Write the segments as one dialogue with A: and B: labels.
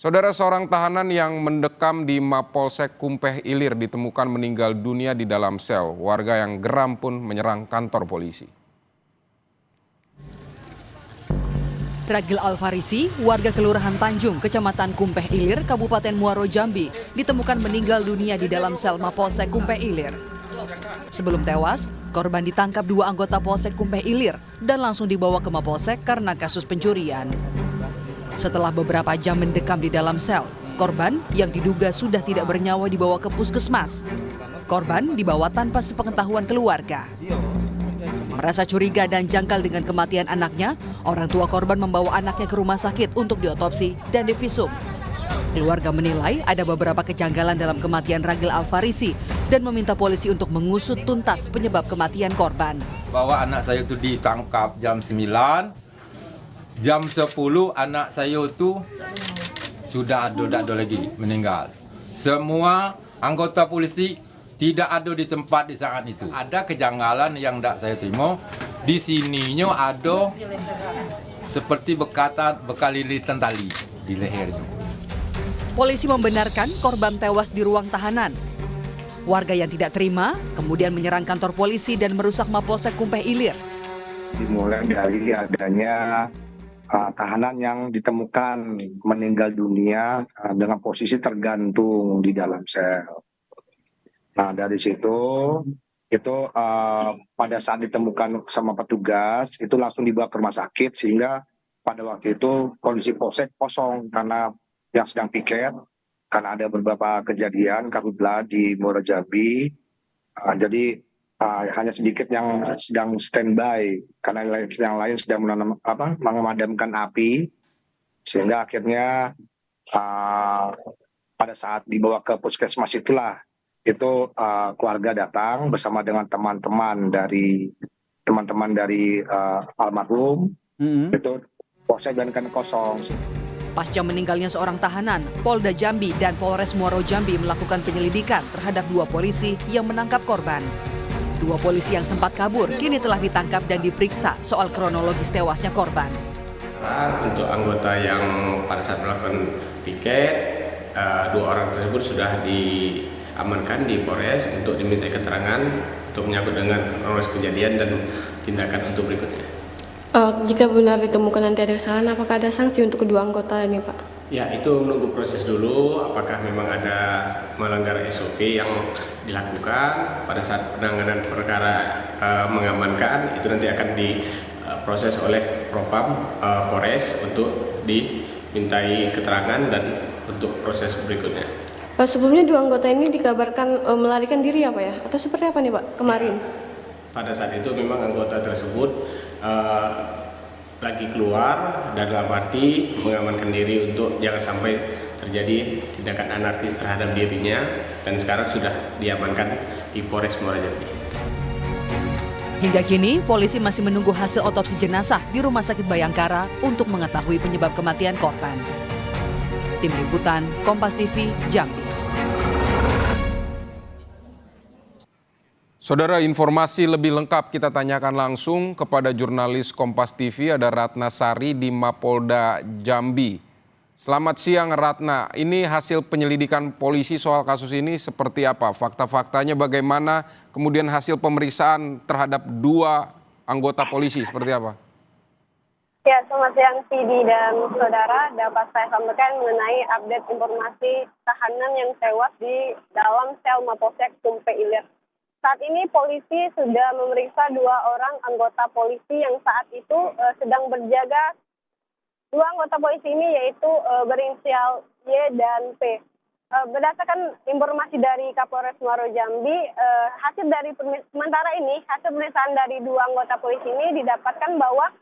A: Saudara, seorang tahanan yang mendekam di Mapolsek Kumpeh Ilir ditemukan meninggal dunia di dalam sel. Warga yang geram pun menyerang kantor polisi.
B: Ragil Alfarisi, warga Kelurahan Tanjung, Kecamatan Kumpeh Ilir, Kabupaten Muaro Jambi, ditemukan meninggal dunia di dalam sel Mapolsek Kumpeh Ilir. Sebelum tewas, korban ditangkap dua anggota Polsek Kumpeh Ilir dan langsung dibawa ke Mapolsek karena kasus pencurian. Setelah beberapa jam mendekam di dalam sel, korban yang diduga sudah tidak bernyawa dibawa ke puskesmas. Korban dibawa tanpa sepengetahuan keluarga. Merasa curiga dan janggal dengan kematian anaknya, orang tua korban membawa anaknya ke rumah sakit untuk diotopsi dan divisum. Keluarga menilai ada beberapa kejanggalan dalam kematian Ragil Alfarisi dan meminta polisi untuk mengusut tuntas penyebab kematian korban.
C: Bahwa anak saya itu ditangkap jam 9, jam 10 anak saya itu sudah ada lagi meninggal. Semua anggota polisi tidak ada di tempat di saat itu. Ada kejanggalan yang tidak saya terima. Di sininya ada seperti bekal lilitan tali di lehernya.
B: Polisi membenarkan korban tewas di ruang tahanan. Warga yang tidak terima kemudian menyerang kantor polisi dan merusak Mapolsek Kumpeh Ilir.
D: Dimulai dari adanya tahanan yang ditemukan meninggal dunia dengan posisi tergantung di dalam sel. Nah, dari situ itu pada saat ditemukan sama petugas itu langsung dibawa ke rumah sakit, sehingga pada waktu itu kondisi polsek kosong karena yang sedang piket, karena ada beberapa kejadian karhutlah di Muaro Jambi. Jadi hanya sedikit yang sedang standby karena yang lain sedang memadamkan api, sehingga akhirnya pada saat dibawa ke puskesmas itulah itu keluarga datang bersama dengan teman-teman dari almarhum. Itu polsek dan kosong.
B: Pasca meninggalnya seorang tahanan, Polda Jambi dan Polres Muaro Jambi melakukan penyelidikan terhadap dua polisi yang menangkap korban. Dua polisi yang sempat kabur kini telah ditangkap dan diperiksa soal kronologis tewasnya korban.
E: Untuk anggota yang pada saat melakukan piket, dua orang tersebut sudah diamankan di Polres untuk diminta keterangan untuk menyangkut dengan kronologis kejadian dan tindakan untuk berikutnya.
F: Jika benar ditemukan nanti ada kesalahan, apakah ada sanksi untuk kedua anggota ini, Pak?
E: Ya, itu menunggu proses dulu apakah memang ada melanggar SOP yang dilakukan pada saat penanganan perkara mengamankan, itu nanti akan diproses oleh Propam Polres untuk dimintai keterangan dan untuk proses berikutnya.
F: Sebelumnya dua anggota ini dikabarkan melarikan diri apa ya? Atau seperti apa nih, Pak, kemarin?
E: Ya, pada saat itu memang anggota tersebut lagi keluar dan dalam arti mengamankan diri untuk jangan sampai terjadi tindakan anarkis terhadap dirinya, dan sekarang sudah diamankan di Polres Muaro Jambi.
B: Hingga kini, polisi masih menunggu hasil otopsi jenazah di Rumah Sakit Bayangkara untuk mengetahui penyebab kematian korban. Tim Liputan, Kompas TV, Jambi.
A: Saudara, informasi lebih lengkap kita tanyakan langsung kepada jurnalis Kompas TV, ada Ratna Sari di Mapolda Jambi. Selamat siang Ratna, ini hasil penyelidikan polisi soal kasus ini seperti apa? Fakta-faktanya bagaimana? Kemudian hasil pemeriksaan terhadap dua anggota polisi seperti apa?
G: Ya, selamat siang Sidi dan saudara. Dapat saya sampaikan mengenai update informasi tahanan yang tewas di dalam sel Mapolsek Kumpeh Ilir. Saat ini polisi sudah memeriksa dua orang anggota polisi yang saat itu sedang berjaga. Dua anggota polisi ini yaitu berinisial Y dan P. Berdasarkan informasi dari Kapolres Muaro Jambi, hasil pemeriksaan dari dua anggota polisi ini didapatkan bahwa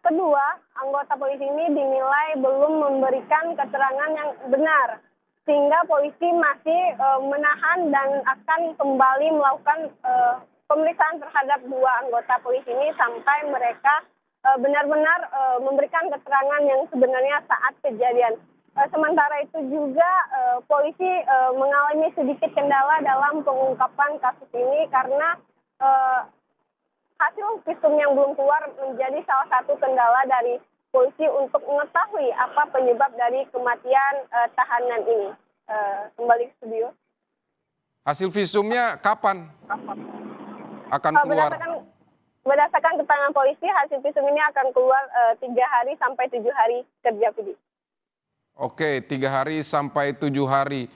G: kedua anggota polisi ini dinilai belum memberikan keterangan yang benar, sehingga polisi masih menahan dan akan kembali melakukan pemeriksaan terhadap dua anggota polisi ini sampai mereka benar-benar memberikan keterangan yang sebenarnya saat kejadian. Sementara itu juga polisi mengalami sedikit kendala dalam pengungkapan kasus ini karena hasil visum yang belum keluar menjadi salah satu kendala dari polisi untuk mengetahui apa penyebab dari kematian tahanan ini. Kembali ke studio.
A: Hasil visumnya kapan akan keluar?
G: Berdasarkan keterangan polisi, hasil visum ini akan keluar 3 hari sampai 7 hari kerja, Budi.
A: Oke, 3 hari sampai 7 hari.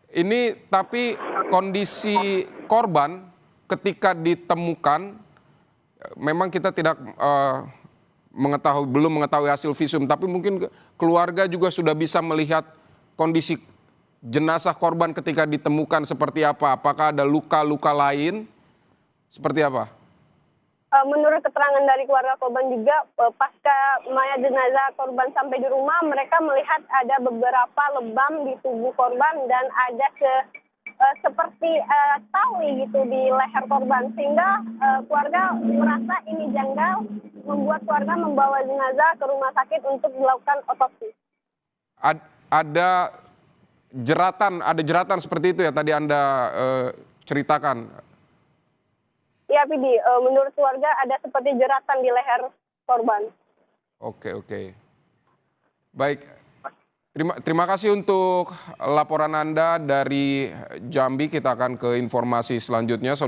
A: Ini tapi kondisi korban ketika ditemukan, memang kita tidak belum mengetahui hasil visum, tapi mungkin keluarga juga sudah bisa melihat kondisi jenazah korban ketika ditemukan seperti apa. Apakah ada luka-luka lain? Seperti apa?
G: Menurut keterangan dari keluarga korban juga, pasca mayat jenazah korban sampai di rumah, mereka melihat ada beberapa lebam di tubuh korban dan ada seperti tali gitu di leher korban, sehingga keluarga merasa ini janggal, membuat keluarga membawa jenazah ke rumah sakit untuk dilakukan otopsi.
A: Ada jeratan seperti itu ya tadi Anda ceritakan.
G: Ya, Pidi, menurut keluarga ada seperti jeratan di leher korban.
A: Oke. Baik, terima kasih untuk laporan Anda dari Jambi. Kita akan ke informasi selanjutnya.